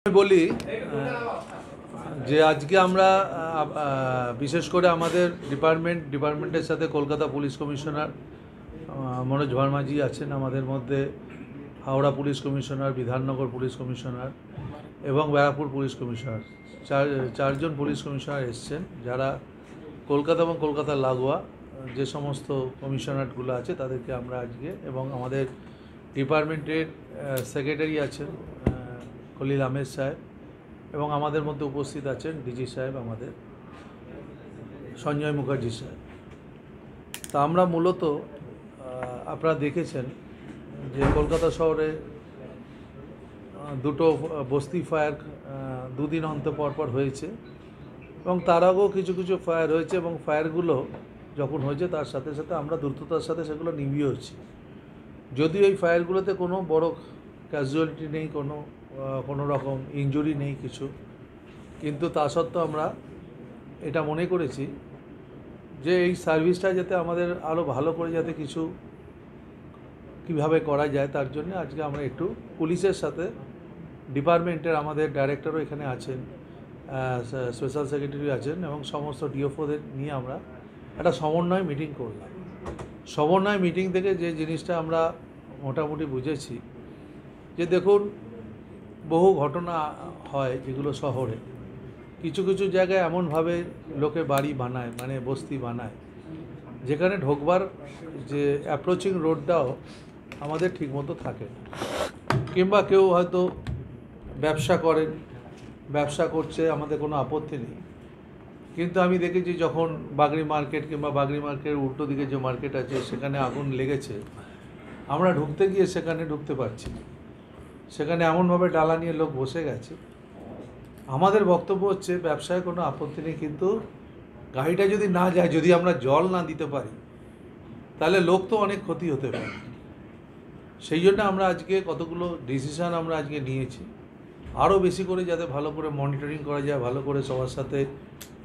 বলি যে আজকে আমরা বিশেষ করে আমাদের ডিপার্টমেন্টের সাথে কলকাতা পুলিশ কমিশনার মনোজ ভার্মাজি আছেন, আমাদের মধ্যে Howrah police commissioner, Bidhannagar police commissioner এবং ব্যারাকপুর পুলিশ কমিশনার, চারজন পুলিশ কমিশনার এসছেন, যারা কলকাতা এবং কলকাতার লাগোয়া যে সমস্ত কমিশনারগুলো আছে তাদেরকে আমরা আজকে, এবং আমাদের ডিপার্টমেন্টের সেক্রেটারি আছেন খলিল আহমেদ সাহেব, এবং আমাদের মধ্যে উপস্থিত আছেন ডিজি সাহেব, আমাদের সঞ্জয় মুখার্জি সাহেব। তা আমরা মূলত আপনারা দেখেছেন যে কলকাতা শহরে দুটো বস্তি ফায়ার দুদিন অন্তর পর হয়েছে, এবং তার আগেও কিছু কিছু ফায়ার হয়েছে, এবং ফায়ারগুলো যখন হয়েছে তার সাথে সাথে আমরা দ্রুততার সাথে সেগুলো নিভিয়েছি। যদিও এই ফায়ারগুলোতে কোনো বড় ক্যাজুয়ালিটি নেই, কোনো রকম ইনজুরি নেই কিছু, কিন্তু তা সত্ত্বেও আমরা এটা মনে করেছি যে এই সার্ভিসটা যাতে আমাদের আরও ভালো করে যাতে কিছু কীভাবে করা যায়, তার জন্য আজকে আমরা একটু পুলিশের সাথে ডিপার্টমেন্টের আমাদের ডাইরেক্টরও এখানে আছেন, স্পেশাল সেক্রেটারি আছেন, এবং সমস্ত ডিওফোদের নিয়ে আমরা একটা সমন্বয় মিটিং করলাম। সমন্বয় মিটিং থেকে যে জিনিসটা আমরা মোটামুটি বুঝেছি যে দেখুন, বহু ঘটনা হয় যেগুলো শহরে কিছু কিছু জায়গায় এমনভাবে লোকে বাড়ি বানায়, মানে বস্তি বানায়, যেখানে ঢোকবার যে অ্যাপ্রোচিং রোডটাও আমাদের ঠিকমতো থাকে না, কিংবা কেউ হয়তো ব্যবসা করছে, আমাদের কোনো আপত্তি নেই, কিন্তু আমি দেখেছি যখন বাগড়ি মার্কেট কিংবা বাগড়ি মার্কেটের উল্টো দিকে যে মার্কেট আছে সেখানে আগুন লেগেছে, আমরা ঢুকতে গিয়ে সেখানে ঢুকতে পারছি না, সেখানে এমনভাবে ডালা নিয়ে লোক বসে গেছে। আমাদের বক্তব্য হচ্ছে ব্যবসায় কোনো আপত্তি নেই, কিন্তু গাড়িটা যদি না যায়, যদি আমরা জল না দিতে পারি, তাহলে লোক তো অনেক ক্ষতি হতে পারে। সেই জন্য আমরা আজকে কতগুলো ডিসিশান আমরা আজকে নিয়েছি, আরও বেশি করে যাতে ভালো করে মনিটরিং করা যায়, ভালো করে সবার সাথে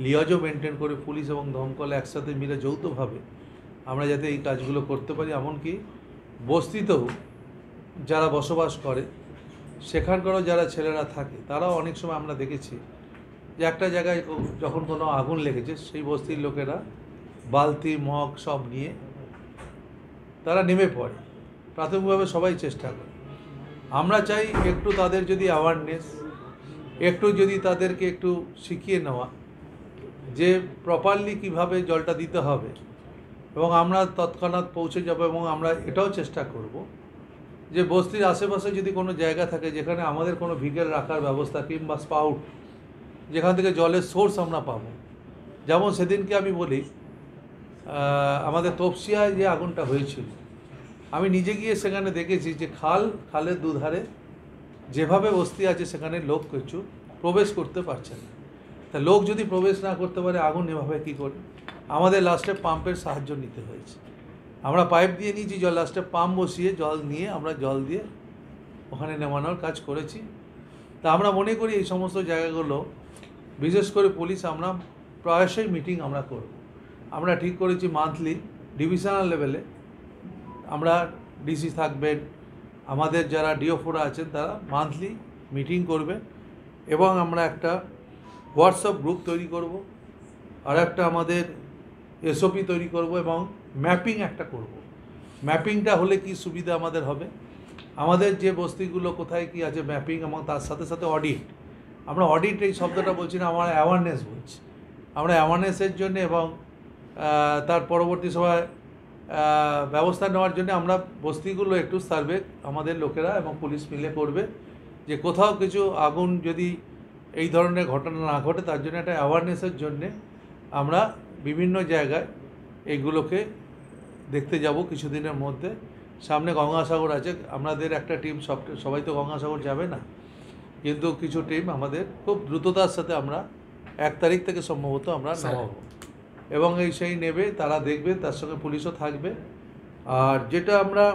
লিয়াজও মেনটেন করে পুলিশ এবং দমকল একসাথে মিলে যৌথভাবে আমরা যাতে এই কাজগুলো করতে পারি। এমনকি বস্তিতেও যারা বসবাস করে সেখানকারও যারা ছেলেরা থাকে, তারাও অনেক সময় আমরা দেখেছি যে একটা জায়গায় যখন কোনো আগুন লেগেছে সেই বস্তির লোকেরা বালতি মগ সব নিয়ে তারা নেমে পড়ে, প্রাথমিকভাবে সবাই চেষ্টা করে। আমরা চাই একটু তাদের যদি অ্যাওয়ারনেস, একটু যদি তাদেরকে একটু শিখিয়ে নেওয়া যে প্রপারলি কিভাবে জলটা দিতে হবে, এবং আমরা তৎক্ষণাৎ পৌঁছে যাব। এবং আমরা এটাও চেষ্টা করব যে বস্তির আশেপাশে যদি কোনো জায়গা থাকে যেখানে আমাদের কোনো ভিকেল রাখার ব্যবস্থা কিংবা স্পাউট, যেখান থেকে জলের সোর্স আমরা পাবো। যেমন সেদিনকে আমি বলি, আমাদের তপসিয়ায় যে আগুনটা হয়েছিল, আমি নিজে গিয়ে সেখানে দেখেছি যে খালের দুধারে যেভাবে বস্তি আছে সেখানে লোক কিছু প্রবেশ করতে পারছে না। তা লোক যদি প্রবেশ না করতে পারে, আগুন নেভাবে কী করে? আমাদের লাস্টে পাম্পের সাহায্য নিতে হয়েছে। আমরা পাইপ দিয়ে নিয়েছি, লাস্টে পাম্প বসিয়ে জল নিয়ে আমরা জল দিয়ে ওখানে নেমানোর কাজ করেছি। তা আমরা মনে করি এই সমস্ত জায়গাগুলো, বিশেষ করে পুলিশ, আমরা প্রায়শই মিটিং আমরা করব। আমরা ঠিক করেছি মান্থলি ডিভিশনাল লেভেলে আমরা ডিসি থাকবেন, আমাদের যারা ডিওফোরা আছেন তারা মান্থলি মিটিং করবে, এবং আমরা একটা হোয়াটসঅ্যাপ গ্রুপ তৈরি করব, আর একটা আমাদের এসওপি তৈরি করব, এবং ম্যাপিং একটা করব। ম্যাপিংটা হলে কি সুবিধা আমাদের হবে, আমাদের যে বস্তিগুলো কোথায় কি আছে ম্যাপিং, এবং তার সাথে সাথে অডিট। আমরা অডিট এই শব্দটা বলছি না, আমরা অ্যাওয়ারনেস বলছি। আমরা অ্যাওয়ারনেসের জন্য এবং তার পরবর্তী সময় ব্যবস্থা নেওয়ার জন্য আমরা বস্তিগুলো একটু সার্ভে আমাদের লোকেরা এবং পুলিশ মিলে করবে, যে কোথাও কিছু আগুন যদি এই ধরনের ঘটনা না ঘটে, তার জন্য একটা অ্যাওয়ারনেসের জন্যে আমরা বিভিন্ন জায়গায় এইগুলোকে দেখতে যাব কিছুদিনের মধ্যে। সামনে গঙ্গাসাগর আছে, আমাদের একটা টিম, সবাই তো গঙ্গাসাগর যাবে না, কিন্তু কিছু টিম আমাদের খুব দ্রুততার সাথে আমরা 1 তারিখ থেকে সম্ভবত আমরা নামাবো, এবং সেই নেবে, তারা দেখবে, তার সঙ্গে পুলিশও থাকবে। আর যেটা আমরা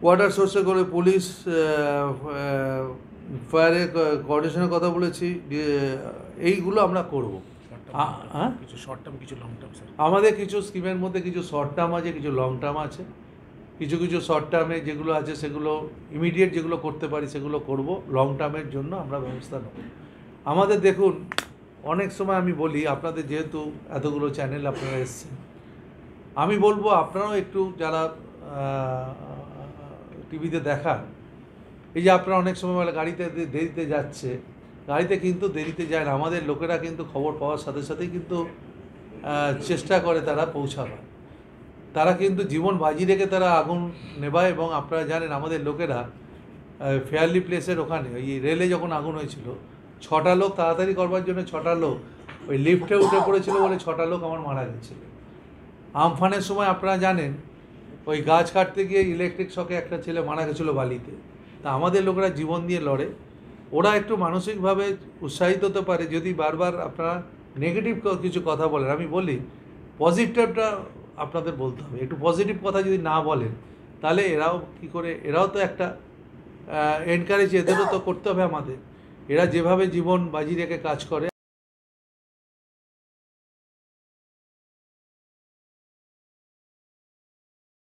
ওয়াটার সোর্সে করে পুলিশ ফায়ারের কোঅর্ডিনেশনের কথা বলেছি, এইগুলো আমরা করব। কিছু শর্ট টার্ম, কিছু লং টার্ম। আমাদের কিছু স্কিমের মধ্যে কিছু শর্ট টার্ম আছে, কিছু লং টার্ম আছে। কিছু কিছু শর্ট টার্মে যেগুলো আছে সেগুলো ইমিডিয়েট যেগুলো করতে পারি সেগুলো করব, লং টার্মের জন্য আমরা ব্যবস্থা নেব। আমাদের দেখুন অনেক সময় আমি বলি, আপনাদের যেহেতু এতগুলো চ্যানেল আপনারা এসছেন, আমি বলবো আপনারাও একটু যারা টিভিতে দেখান, এই যে আপনারা অনেক সময় বলে গাড়িতে দেরিতে যাচ্ছে, গাড়িতে কিন্তু দেরিতে যায় না। আমাদের লোকেরা কিন্তু খবর পাওয়ার সাথে সাথেই কিন্তু চেষ্টা করে তারা পৌঁছাবার, তারা কিন্তু জীবন বাজি রেখে তারা আগুন নেবায়। এবং আপনারা জানেন আমাদের লোকেরা ফেয়ারলি প্লেসের ওখানে ওই রেলে যখন আগুন হয়েছিল, 6টা লোক তাড়াতাড়ি করবার জন্য 6টা লোক ওই লিফটে উঠে পড়েছিল বলে 6টা লোক আমার মারা গেছিল। আমফানের সময় আপনারা জানেন ওই গাছ কাটতে গিয়ে ইলেকট্রিক শকে একটা ছেলে মারা গেছিলো বালিতে। তা আমাদের লোকেরা জীবন দিয়ে লড়ে, ওরা একটু মানসিকভাবে উৎসাহিত হতে পারে যদি বারবার আপনারা নেগেটিভ কিছু কথা বলেন। আমি বলি পজিটিভটা আপনাদের বলতে হবে, একটু পজিটিভ কথা যদি না বলেন তাহলে এরাও কী করে, এরাও তো একটা এনকারেজ এদেরও তো করতে হবে আমাদের। এরা যেভাবে জীবন বাজি রেখে কাজ করে